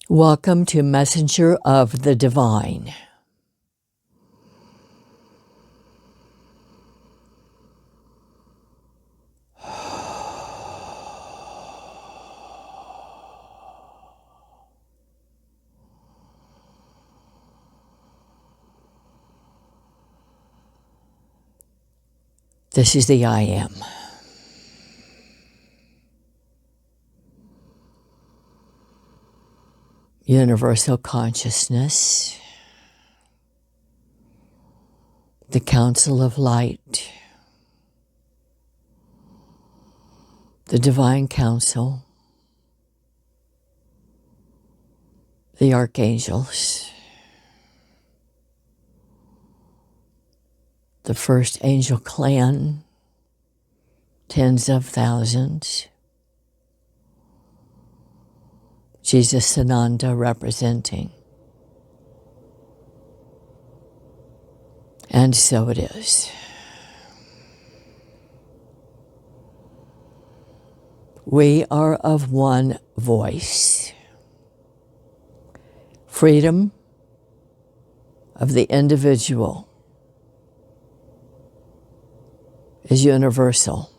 Welcome to Messenger of the Divine. This is the I Am. Universal consciousness, the Council of Light, the Divine Council, the Archangels, the first angel clan, tens of thousands, Jesus-Sananda representing. And so it is. We are of one voice. Freedom of the individual is universal.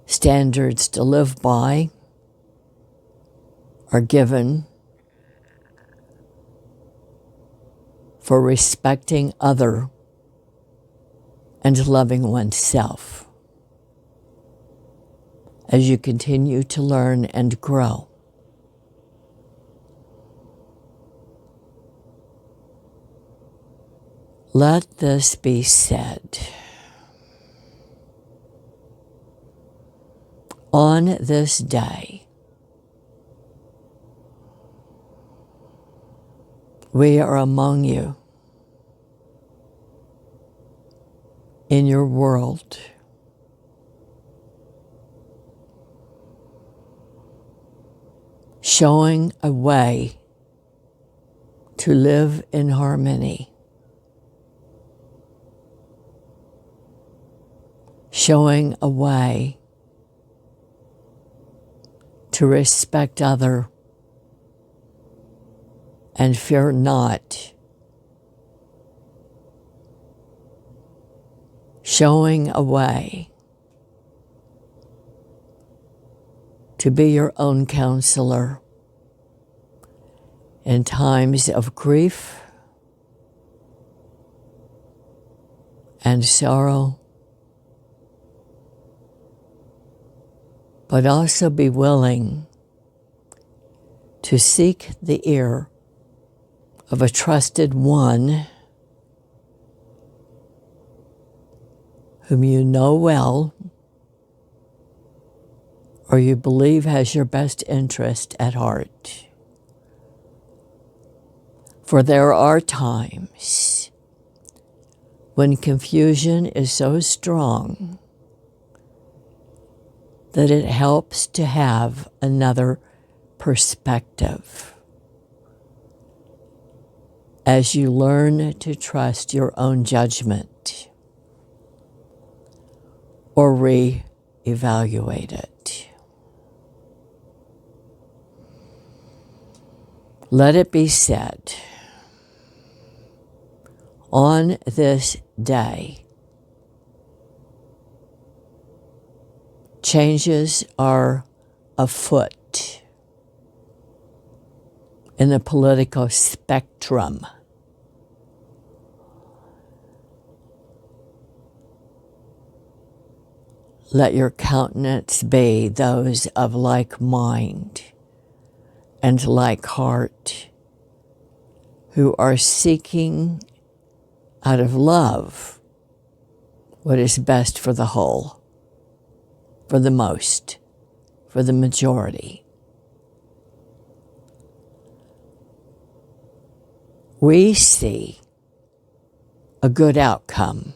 Standards to live by are given for respecting other and loving oneself as you continue to learn and grow. Let this be said. On this day, we are among you in your world. Showing a way to live in harmony. Showing a way to respect other and fear not. Showing a way to be your own counselor in times of grief and sorrow, but also be willing to seek the ear of a trusted one whom you know well or you believe has your best interest at heart. For there are times when confusion is so strong that it helps to have another perspective as you learn to trust your own judgment or re-evaluate it. Let it be said, on this day, changes are afoot in the political spectrum. Let your countenance be those of like mind and like heart, who are seeking out of love what is best for the whole, for the most, for the majority. We see a good outcome,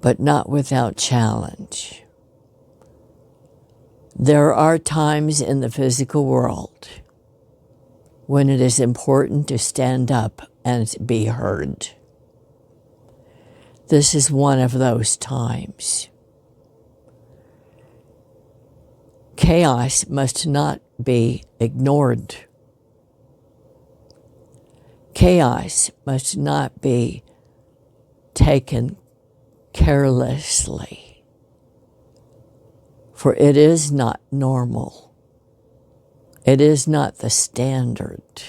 but not without challenge. There are times in the physical world when it is important to stand up and be heard. This is one of those times. Chaos must not be ignored. Chaos must not be taken carelessly, for it is not normal. It is not the standard.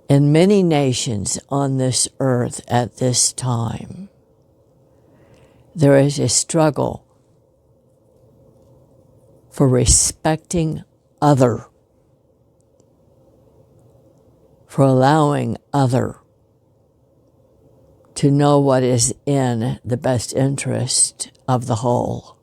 In many nations on this earth at this time, there is a struggle for respecting other, for allowing other to know what is in the best interest of the whole.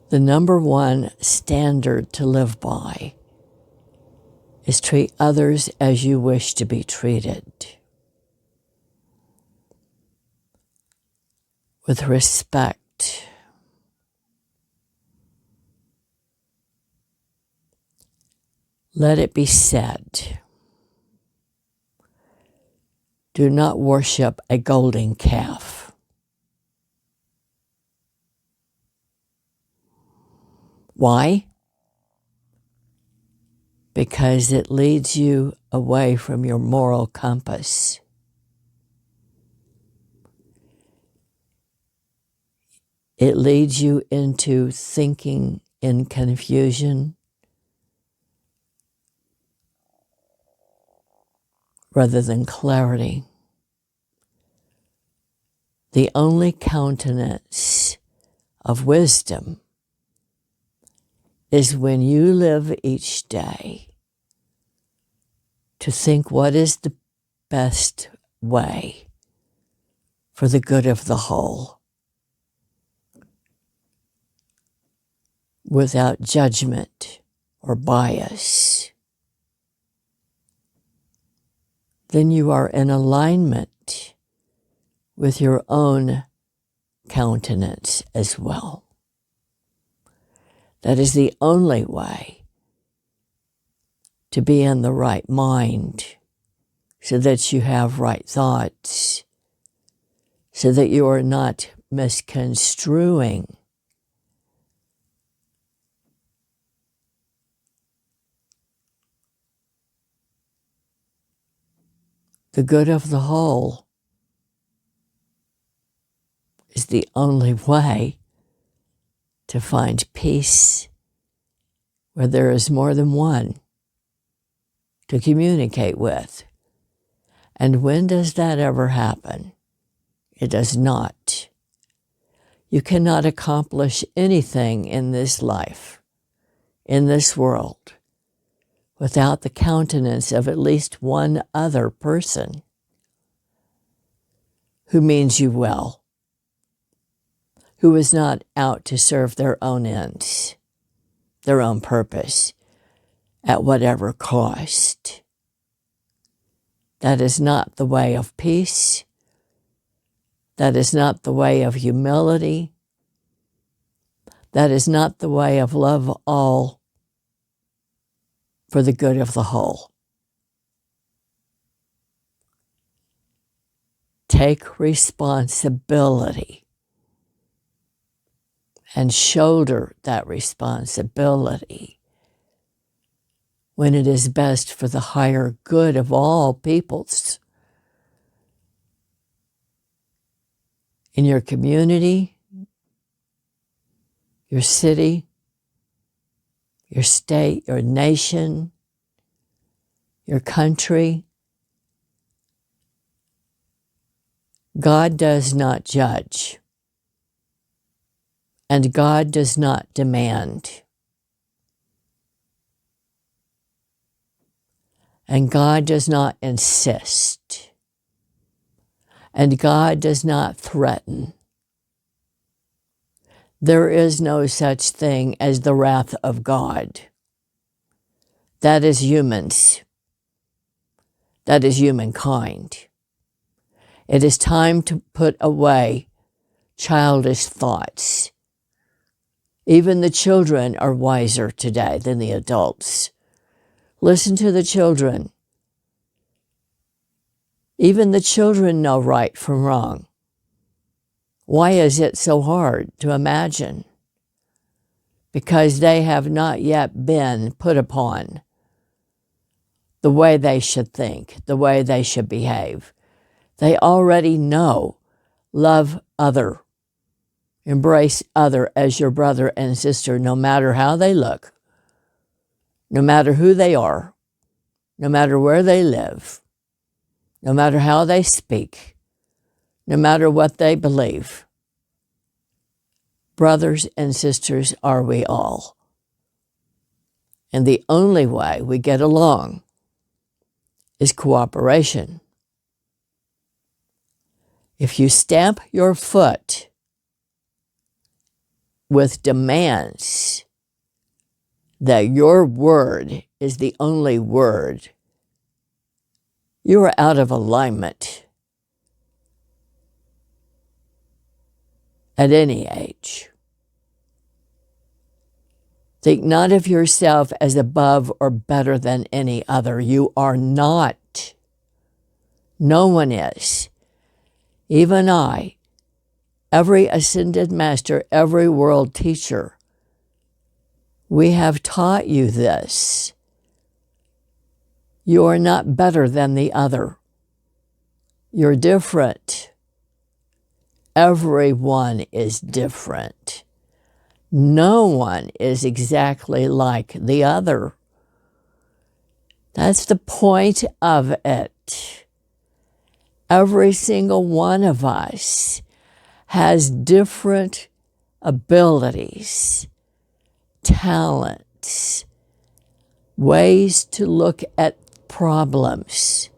The number one standard to live by is treat others as you wish to be treated, with respect. Let it be said, do not worship a golden calf. Why? Because it leads you away from your moral compass. It leads you into thinking in confusion rather than clarity. The only countenance of wisdom is when you live each day to think what is the best way for the good of the whole, without judgment or bias. Then you are in alignment with your own countenance as well. That is the only way to be in the right mind, so that you have right thoughts, so that you are not misconstruing the good of the whole is the only way to find peace where there is more than one to communicate with. And when does that ever happen? It does not. You cannot accomplish anything in this life, in this world, without the countenance of at least one other person who means you well, who is not out to serve their own ends, their own purpose, at whatever cost. That is not the way of peace. That is not the way of humility. That is not the way of love all for the good of the whole. Take responsibility and shoulder that responsibility when it is best for the higher good of all peoples in your community, your city, your state, your nation, your country. God does not judge, and God does not demand, and God does not insist, and God does not threaten. There is no such thing as the wrath of God. That is humans. That is humankind. It is time to put away childish thoughts. Even the children are wiser today than the adults. Listen to the children. Even the children know right from wrong. Why is it so hard to imagine? Because they have not yet been put upon the way they should think, the way they should behave. They already know, love other, embrace other as your brother and sister, no matter how they look, no matter who they are, no matter where they live, no matter how they speak, no matter what they believe. Brothers and sisters are we all. And the only way we get along is cooperation. If you stamp your foot with demands that your word is the only word, you are out of alignment at any age. Think not of yourself as above or better than any other. You are not. No one is. Even I, every ascended master, every world teacher, we have taught you this. You are not better than the other. You're different. Everyone is different. No one is exactly like the other. That's the point of it. Every single one of us has different abilities, talents, ways to look at problems.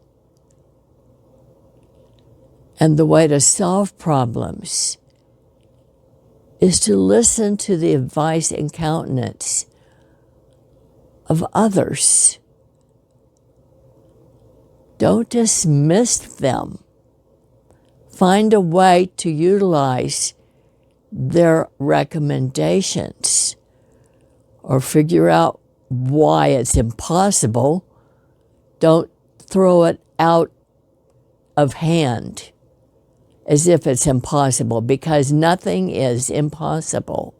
And the way to solve problems is to listen to the advice and countenance of others. Don't dismiss them. Find a way to utilize their recommendations or figure out why it's impossible. Don't throw it out of hand as if it's impossible, because nothing is impossible.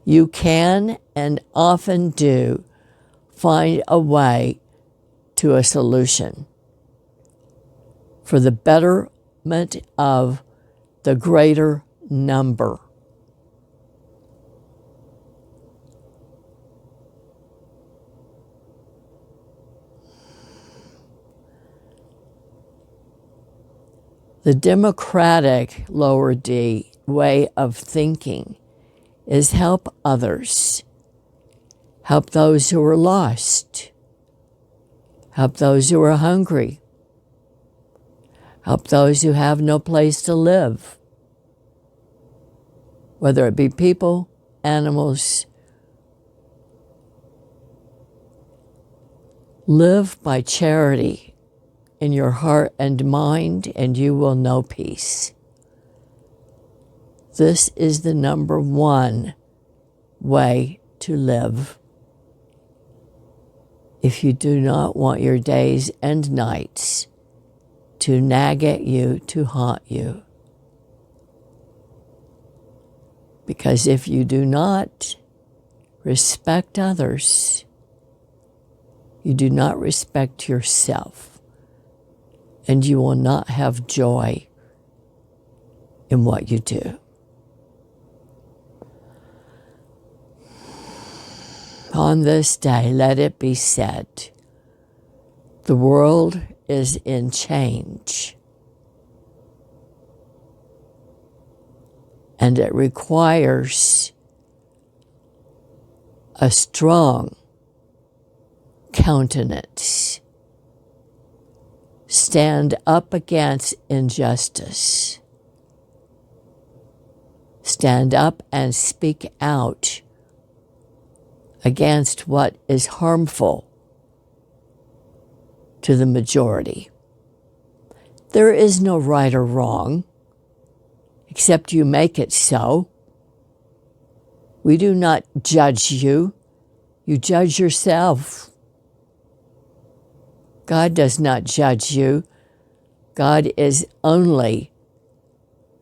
You can and often do find a way to a solution for the betterment of the greater number. The democratic, lower D, way of thinking is help others. Help those who are lost. Help those who are hungry. Help those who have no place to live. Whether it be people, animals. Live by charity in your heart and mind, and you will know peace. This is the number one way to live. If you do not want your days and nights to nag at you, to haunt you. Because if you do not respect others, you do not respect yourself. And you will not have joy in what you do. On this day, let it be said, the world is in change. And it requires a strong countenance. Stand up against injustice. Stand up and speak out against what is harmful to the majority. There is no right or wrong, except you make it so. We do not judge you. You judge yourself. God does not judge you. God is only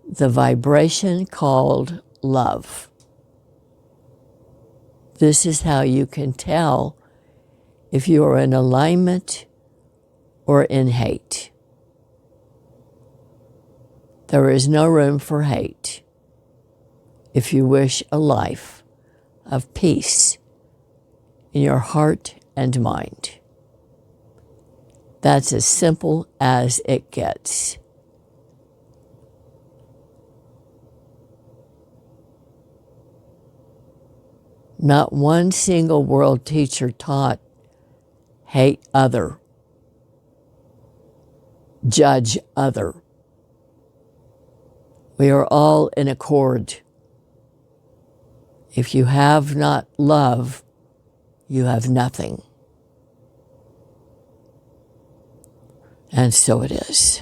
the vibration called love. This is how you can tell if you are in alignment or in hate. There is no room for hate if you wish a life of peace in your heart and mind. That's as simple as it gets. Not one single world teacher taught hate other, judge other. We are all in accord. If you have not love, you have nothing. And so it is.